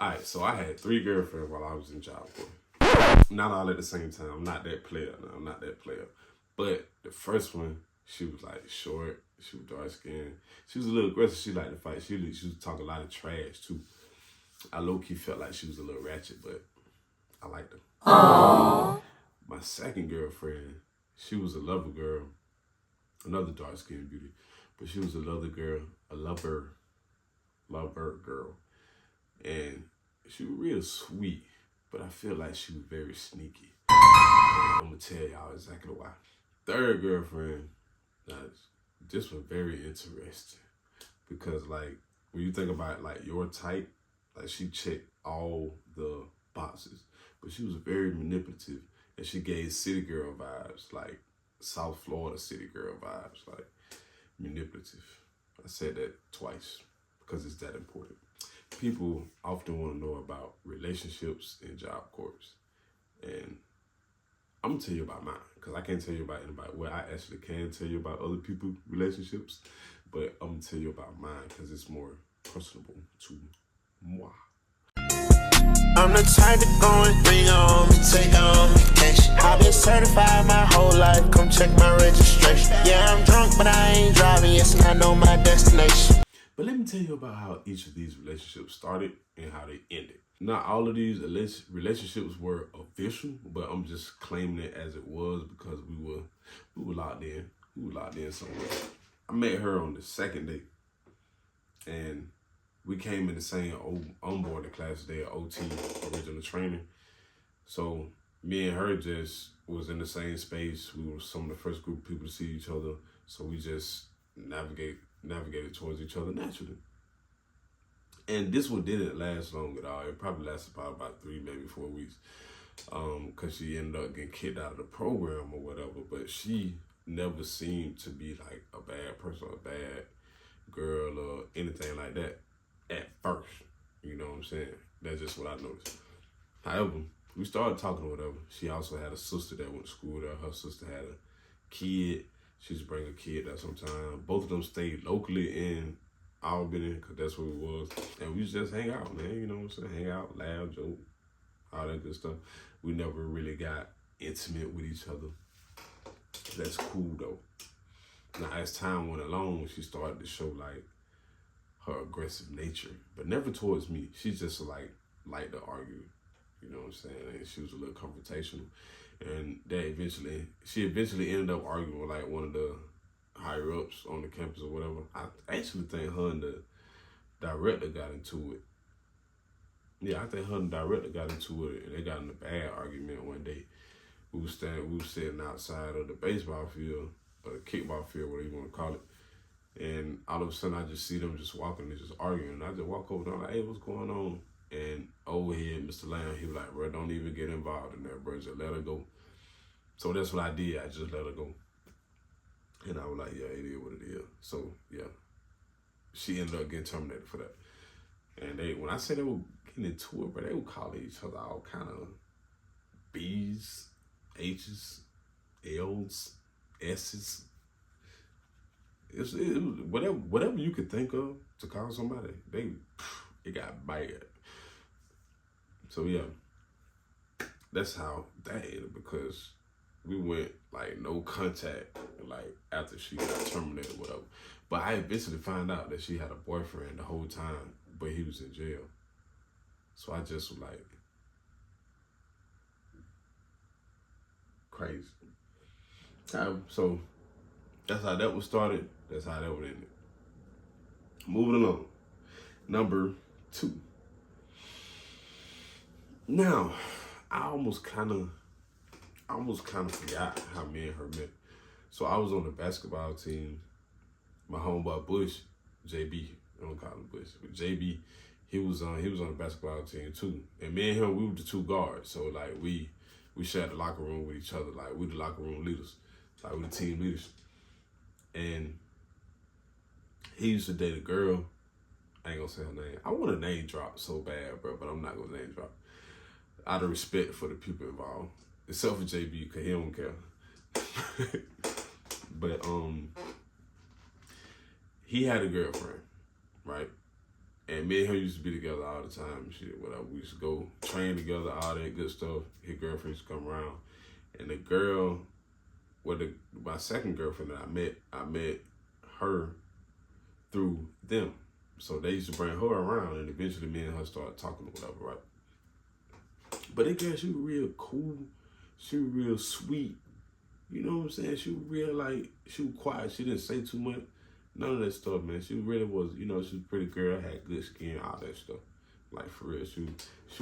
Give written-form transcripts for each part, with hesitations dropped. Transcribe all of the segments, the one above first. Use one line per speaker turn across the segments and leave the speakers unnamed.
Alright, so I had 3 girlfriends while I was in Job Corps. Not all at the same time. I'm not that player. No, I'm not that player. But the first one, she was like short. She was dark skinned. She was a little aggressive. She liked to fight. She was talking a lot of trash too. I low key felt like she was a little ratchet, but I liked her. Aww. My second girlfriend, she was a lover girl, another dark skinned beauty, but she was a lover girl, lover girl, and she was real sweet. But I feel like she was very sneaky. I'm gonna tell y'all exactly why. Third girlfriend, this was very interesting because like when you think about like your type, like she checked all the boxes, but she was very manipulative and she gave city girl vibes, like South Florida city girl vibes, like manipulative. I said that twice because it's that important. People often want to know about relationships and Job Corps. And I'm going to tell you about mine because I can't tell you about anybody. Well, I actually can tell you about other people's relationships, but I'm going to tell you about mine because it's more personable to moi.
I'm the type to go and bring on me, take on vacation. I've been certified my whole life, come check my registration. Yeah, I'm drunk, but I ain't driving, yes, and I know my destination.
But let me tell you about how each of these relationships started and how they ended. Not all of these relationships were official, but I'm just claiming it as it was because we were locked in. We were locked in somewhere. I met her on the second date, and we came in the same onboarding class today, OT, original training. So me and her just was in the same space. We were some of the first group of people to see each other, so we just navigated towards each other naturally. And this one didn't last long at all. It probably lasted about 3, maybe 4 weeks. Cause she ended up getting kicked out of the program or whatever. But she never seemed to be like a bad person or a bad girl or anything like that at first. You know what I'm saying? That's just what I noticed. However, we started talking or whatever. She also had a sister that went to school there. Her sister had a kid. She used to bring a kid there sometime. Both of them stayed locally in Albany, because that's where we was. And we just hang out, man. You know what I'm saying? Hang out, laugh, joke, all that good stuff. We never really got intimate with each other. That's cool, though. Now, as time went along, she started to show, like, her aggressive nature. But never towards me. She just, like to argue. You know what I'm saying? And she was a little confrontational. And she eventually ended up arguing with like one of the higher ups on the campus or whatever. I actually think her and the director got into it. Yeah, I think her and the director got into it, and they got in a bad argument one day. We were sitting outside of the baseball field, or the kickball field, whatever you want to call it. And all of a sudden, I just see them just walking and just arguing. And I just walk over there, I'm like, hey, what's going on? And over here, Mr. Lamb, he was like, bro, don't even get involved in that, bro. Just let her go. So that's what I did. I just let her go. And I was like, yeah, it is what it is. So, yeah. She ended up getting terminated for that. And when I said they were getting into it, bro, they would call each other all kind of B's, H's, L's, S's. It was whatever you could think of to call somebody, it got bad. So yeah, that's how that ended, because we went like no contact like after she got terminated or whatever. But I eventually found out that she had a boyfriend the whole time, but he was in jail. So I just was like, crazy. So that's how that was started. That's how that would end. Moving along. Number 2. Now, I almost kind of forgot how me and her met. So I was on the basketball team. My homeboy Bush, JB, I don't call him Bush, but JB, he was on the basketball team too. And me and him, we were the 2 guards. So like we shared the locker room with each other. Like we the locker room leaders, like we the team leaders. And he used to date a girl. I ain't gonna say her name. I want to name drop so bad, bro, but I'm not gonna name drop. Out of respect for the people involved, except for JB, because he don't care. But he had a girlfriend, right? And me and her used to be together all the time and shit, whatever. We used to go train together, all that good stuff. His girlfriend used to come around. And the girl, my second girlfriend that I met her through them. So they used to bring her around, and eventually me and her started talking or whatever, right? But that girl, she was real cool. She was real sweet. You know what I'm saying? She was real, like, she was quiet. She didn't say too much. None of that stuff, man. She really was, you know, she was a pretty girl, had good skin, all that stuff. Like, for real. She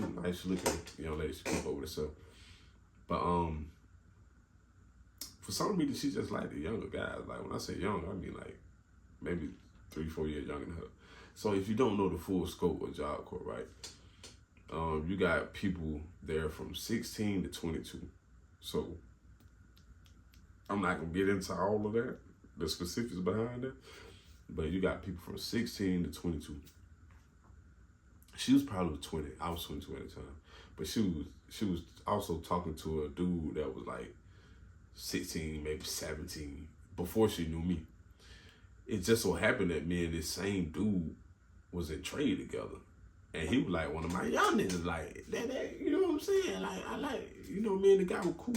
was nice looking, young lady. She kept up with herself. But, for some reason, she just liked the younger guys. Like, when I say young, I mean, like, maybe 3-4 years younger than her. So, if you don't know the full scope of Job Corps, right, you got people there from 16 to 22. So, I'm not going to get into all of that, the specifics behind it, but you got people from 16 to 22. She was probably 20. I was 22 at the time. But she was also talking to a dude that was like 16, maybe 17, before she knew me. It just so happened that me and this same dude was in trade together. And he was like one of my young niggas, like, that, you know what I'm saying? Like, I like, you know, me and the guy were cool.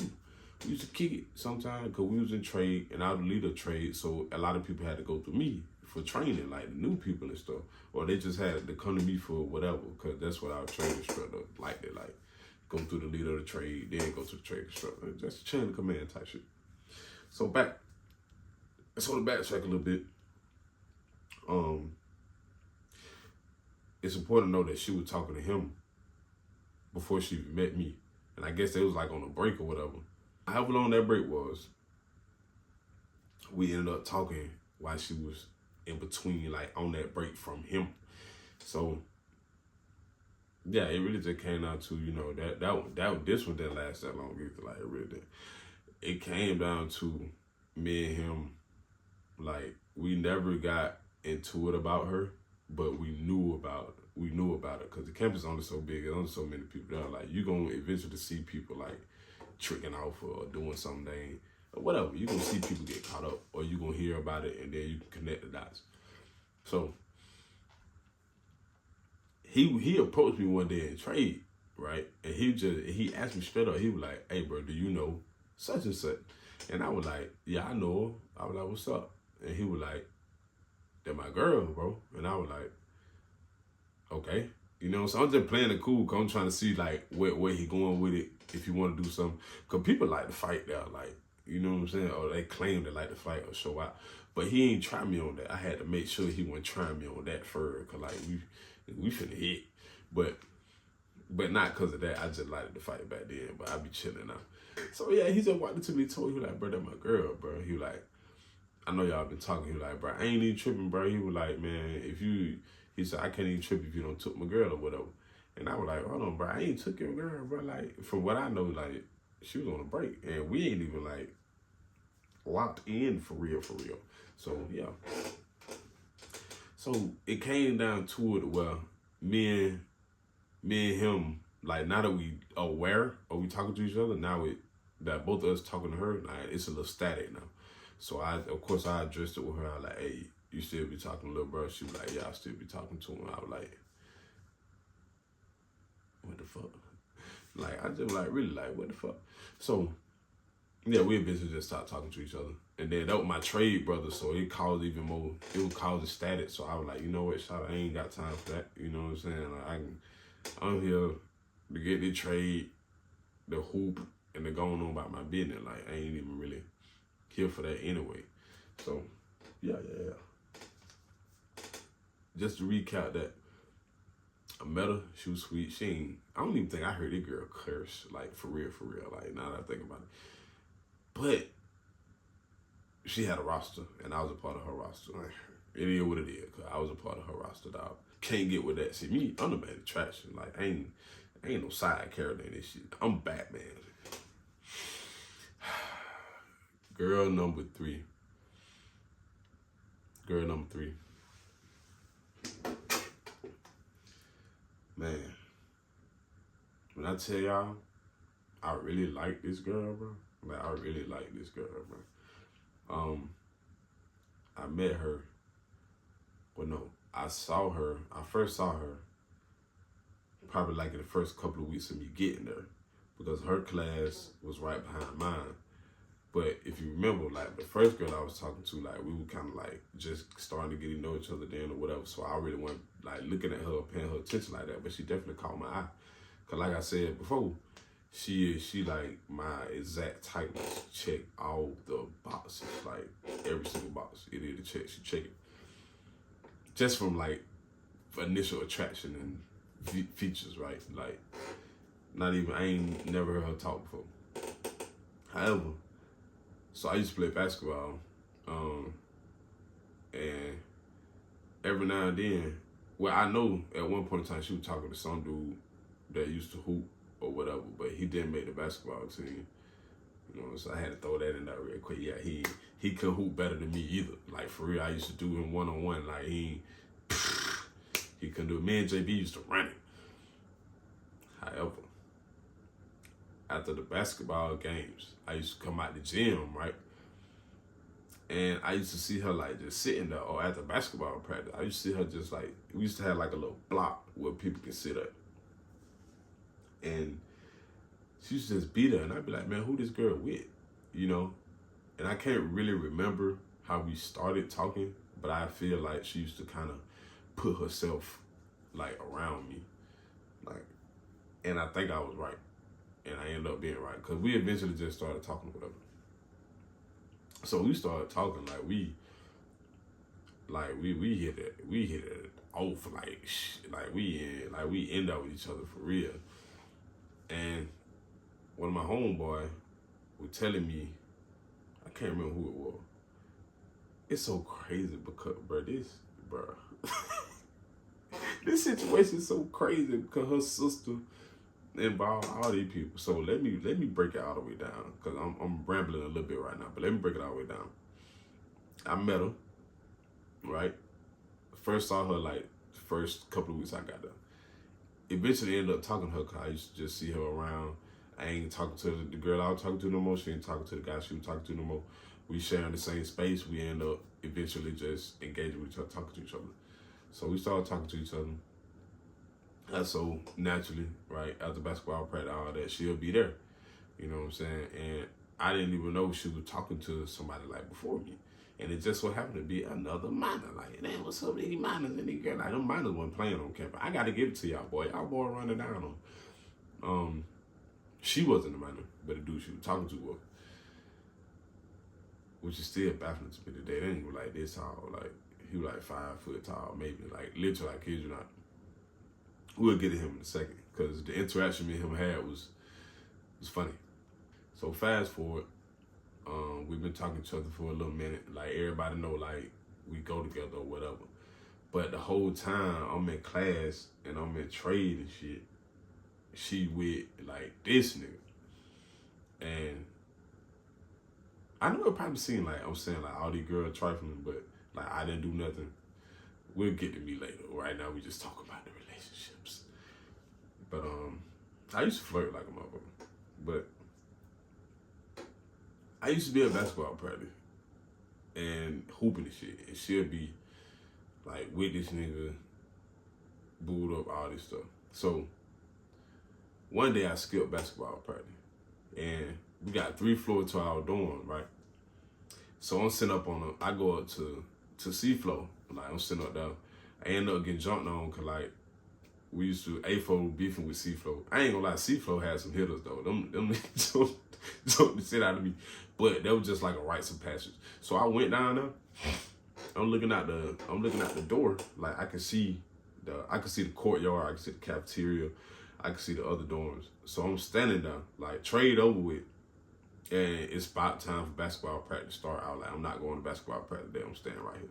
We used to kick it sometimes because we was in trade and I was the leader of trade, so a lot of people had to go through me for training, like the new people and stuff. Or they just had to come to me for whatever, because that's what our trade instructor liked it, like go through the leader of the trade, then go to the trade instructor. Just chain of command type shit. So to backtrack a little bit, it's important to know that she was talking to him before she even met me. And I guess they was like on a break or whatever. However long that break was, we ended up talking while she was in between, like on that break from him. So yeah, it really just came down to, you know, this one didn't last that long either. Like, it really didn't. It came down to me and him, like, we never got into it about her, but we knew about it because the campus is only so big. There's only so many people there. Like, you're going to eventually see people like tricking off or doing something they ain't, or whatever. You're going to see people get caught up, or you're going to hear about it and then you can connect the dots. So he approached me one day in trade, right? And he asked me straight up, he was like, hey bro, do you know such and such? And I was like, yeah, I know her. I was like, what's up? And he was like, they're my girl, bro. And I was like, okay. You know, so I'm just playing it cool because I'm trying to see like where he going with it, if you want to do something. Because people like to fight there, like, you know what I'm saying? Or they claim they like to fight or show out. But he ain't try me on that. I had to make sure he wasn't trying me on that first, because like we finna hit. But not because of that. I just liked to fight back then, but I be chilling now. So yeah, he just walked up to me and told me, he was like, bro, that's my girl, bro. He was like, I know y'all been talking. He was like, bro, I ain't even tripping, bro. He was like, man, he said, I can't even trip if you don't took my girl or whatever. And I was like, hold on, bro, I ain't took your girl, bro. Like, from what I know, like, she was on a break. And we ain't even, like, locked in for real. So, yeah. So, it came down to it where me and him, like, now that we aware or we talking to each other, now that both of us talking to her, like, it's a little static now. So, of course, I addressed it with her. I was like, hey, you still be talking to little bro? She was like, yeah, I still be talking to him. I was like, what the fuck? Like, I just like, really like, what the fuck? So, yeah, we eventually just stopped talking to each other. And then that was my trade brother, so it caused even more, it was causing static. So I was like, you know what, shout out, I ain't got time for that. You know what I'm saying? Like, I'm here to get the trade, the hoop, and the going on about my business. Like, I ain't even really here for that anyway. So, yeah. Just to recap that, I met her, she was sweet. I don't even think I heard this girl curse, like, for real, like, now that I think about it. But she had a roster, and I was a part of her roster. Like, it is what it is, because I was a part of her roster, dog. Can't get with that. See, me, I'm the man of trash. Like, I ain't no side character in this shit. I'm Batman. Girl number three. Man, when I tell y'all, I really like this girl, bro. Like, I really like this girl, bro. I met her, well, no, I first saw her probably like in the first couple of weeks of me getting there, because her class was right behind mine. But if you remember, like the first girl I was talking to, like we were kind of like just starting to get to know each other then or whatever. So I really wasn't like looking at her, paying her attention like that. But she definitely caught my eye. Cause like I said before, she like my exact typeness. Check all the boxes, like every single box. It is a check. She check it just from like initial attraction and features, right? Like not even I ain't never heard her talk before. However, so I used to play basketball, and every now and then, well, I know at one point in time she was talking to some dude that used to hoop or whatever, but he didn't make the basketball team. You know, so I had to throw that in there real quick. Yeah, he could hoop better than me either. Like for real, I used to do him 1-on-1. Like he couldn't do it. Me and JB used to run it. However, after the basketball games, I used to come out the gym, right? And I used to see her like just sitting there, or after basketball practice, I used to see her just like, we used to have like a little block where people can sit at. And she used to just be there, and I'd be like, man, who this girl with? You know? And I can't really remember how we started talking, but I feel like she used to kind of put herself like around me. Like, and I think I was right. And I ended up being right, because we eventually just started talking or whatever. So we started talking like we hit it off like we end up with each other for real. And one of my homeboy was telling me, I can't remember who it was. It's so crazy because this situation is so crazy because her sister involve all these people. So let me break it all the way down, because I'm rambling a little bit right now, but let me break it all the way down. I met her, right? First saw her like the first couple of weeks I got there. Eventually ended up talking to her, because I used to just see her around. I ain't talking to the girl I was talking to no more. She ain't talking to the guy she was talking to no more. We sharing the same space. We end up eventually just engaging with each other, talking to each other. So we started talking to each other. And so naturally, right, after basketball practice, all that, she'll be there. You know what I'm saying? And I didn't even know she was talking to somebody like before me. And it just so happened to be another minor. Like, man, what's up with these minors? And these girls, like, them minors wasn't playing on campus. I got to give it to y'all, boy. Y'all boy running down on. She wasn't a minor, but the dude she was talking to was. Which is still baffling to me today. They ain't even like this tall. Like, he was like 5 foot tall, maybe. Like, literally, I kid you not. We'll get to him in a second, because the interaction me and him had was funny. So fast forward, we've been talking to each other for a little minute. Like, everybody know, like, we go together or whatever. But the whole time I'm in class and I'm in trade and shit, she with like this nigga. And I know it probably seemed like I'm saying like all these girls trifling, but like I didn't do nothing. We'll get to me later. Right now we just talk about the relationships. But I used to flirt like a motherfucker. But I used to be at basketball practice and hooping and shit. And she'll be like with this nigga, booed up, all this stuff. So one day I skipped basketball practice, and we got 3 floors to our dorm, right? So I'm sitting up I go up to C-floor, like I'm sitting up there. I end up getting jumped on, because like we used to A-floor beefing with C-floor. I ain't gonna lie, C-floor had some hitters though. Them niggas jumped the shit out of me. But that was just like a rites of passage. So I went down there. I'm looking at the door. Like I can see the courtyard, I can see the cafeteria, I can see the other dorms. So I'm standing there, like trade over with. And it's about time for basketball practice to start. I was like, I'm not going to basketball practice today. I'm staying right here.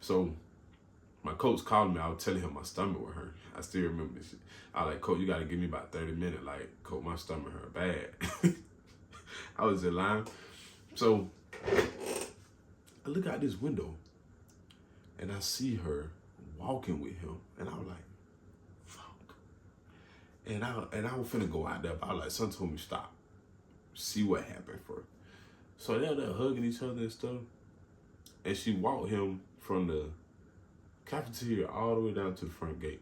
So my coach called me. I was telling him my stomach would hurt. I still remember this shit. I was like, Coach, you got to give me about 30 minutes. Like, Coach, my stomach hurt bad. I was in line. So I look out this window and I see her walking with him. And I was like, fuck. And I was finna go out there, but I was like, son told me stop. See what happened first. So they're hugging each other and stuff. And she walked him from the cafeteria all the way down to the front gate.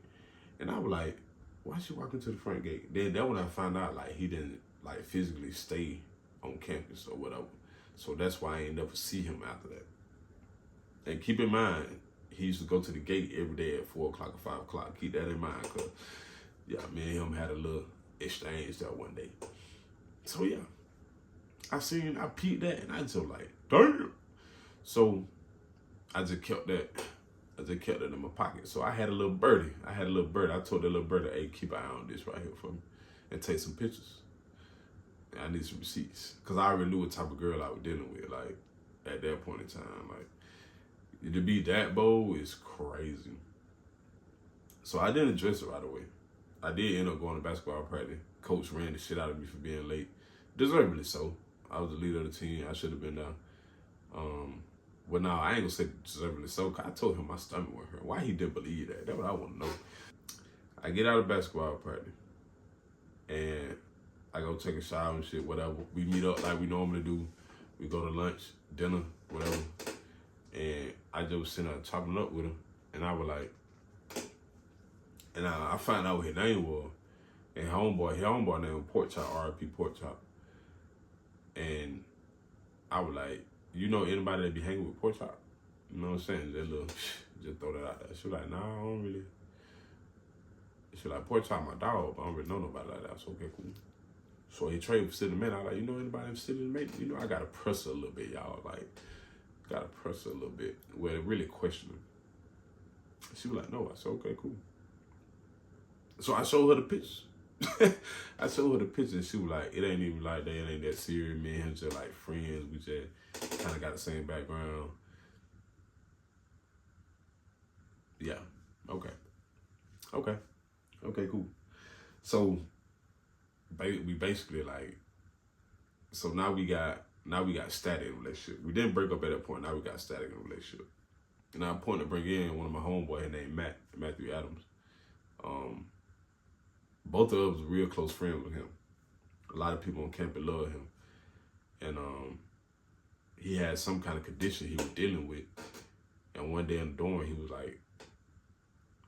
And I was like, why she walking to the front gate? Then that when I found out like he didn't like physically stay on campus or whatever. So that's why I ain't never see him after that. And keep in mind, he used to go to the gate every day at 4 o'clock or 5 o'clock. Keep that in mind, cause yeah, me and him had a little exchange that one day. So yeah, I peeped that and I just was like, damn. So I just kept that in my pocket. So I had a little birdie. I told that little birdie, hey, keep an eye on this right here for me and take some pictures. And I need some receipts. Cause I already knew what type of girl I was dealing with, like, at that point in time. Like, to be that bold is crazy. So I didn't address it right away. I did end up going to basketball practice. Coach ran the shit out of me for being late. Deservedly so. I was the leader of the team. I should have been there. Well, no, I ain't gonna say deservedly so, cause I told him my stomach was hurt. Why he didn't believe that? That's what I want to know. I get out of basketball practice, and I go take a shower and shit, whatever. We meet up like we normally do. We go to lunch, dinner, whatever. And I just was sitting there chopping up with him, and I was like, and I found out what his name was. And his homeboy name was Pork Chop, R.I.P. Pork Chop. And I was like, you know anybody that be hanging with Pork Chop? You know what I'm saying? Just throw that out there. She was like, nah, I don't really. She was like, Pork Chop my dog, but I don't really know nobody like that. So okay, cool. So he traded for City Man. I was like, you know anybody in City Man? You know, I gotta press her a little bit, y'all. Like, gotta press her a little bit. Well, really question her. She was like, no. I said, okay, cool. So I showed her the pictures. I showed her the picture and she was like, it ain't even like that. It ain't that serious. Me and him just like friends. We just kind of got the same background. Yeah. Okay, cool. So we basically like, so now we got static in a relationship. We didn't break up at that point. Now we got static in a relationship. And I'm pointing to bring in one of my homeboys named Matthew Adams. Both of us were real close friends with him. A lot of people on campus love him. And he had some kind of condition he was dealing with. And one day in the dorm, he was like,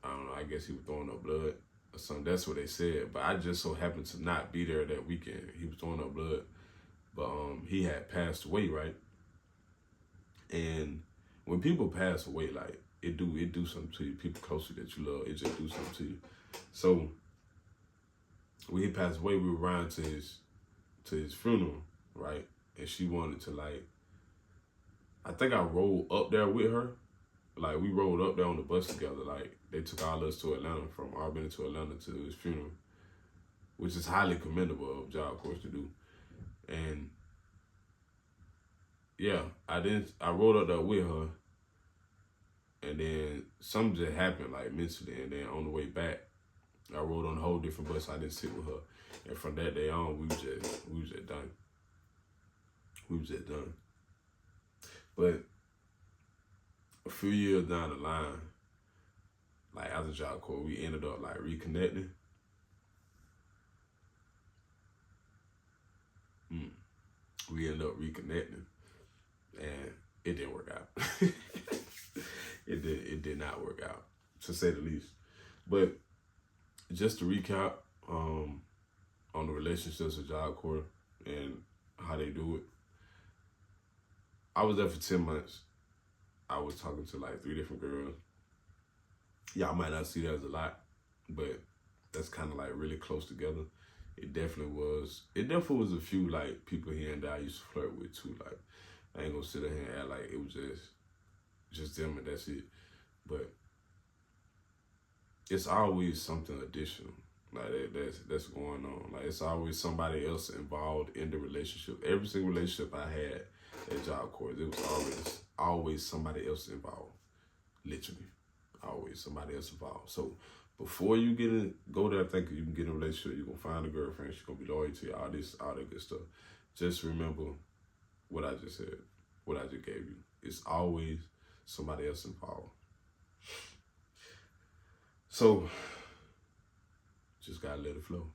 I don't know, I guess he was throwing up blood or something. That's what they said. But I just so happened to not be there that weekend. He was throwing up blood. But he had passed away, right? And when people pass away, like, it do something to you. People closer that you love, it just do something to you. So when he passed away, we were riding to his funeral, right? And she wanted to, like, I think I rolled up there with her. Like, we rolled up there on the bus together. Like, they took all us to Atlanta, from Albany to Atlanta to his funeral, which is highly commendable of job, of course, to do. And yeah, I rolled up there with her, and then something just happened, like, mentally. And then on the way back, I rode on a whole different bus. I didn't sit with her. And from that day on, we was just done. We was just done. But a few years down the line, like after Job Corps, we ended up like reconnecting. We ended up reconnecting, and it didn't work out. It did not work out, to say the least. But just to recap on the relationships with Job Corps and how they do it, I was there for 10 months. I was talking to like 3 different girls. Y'all might not see that as a lot, but that's kind of like really close together. It definitely was a few like people here and there I used to flirt with too. Like, I ain't gonna sit there and act like it was just them and that's it. But it's always something additional, like that's going on. Like, it's always somebody else involved in the relationship. Every single relationship I had at Job Corps, it was always somebody else involved. Literally, always somebody else involved. So before you go there thinking you can get in a relationship, you're gonna find a girlfriend, she's gonna be loyal to you, all that good stuff. Just remember what I just said, what I just gave you. It's always somebody else involved. So just gotta let it flow.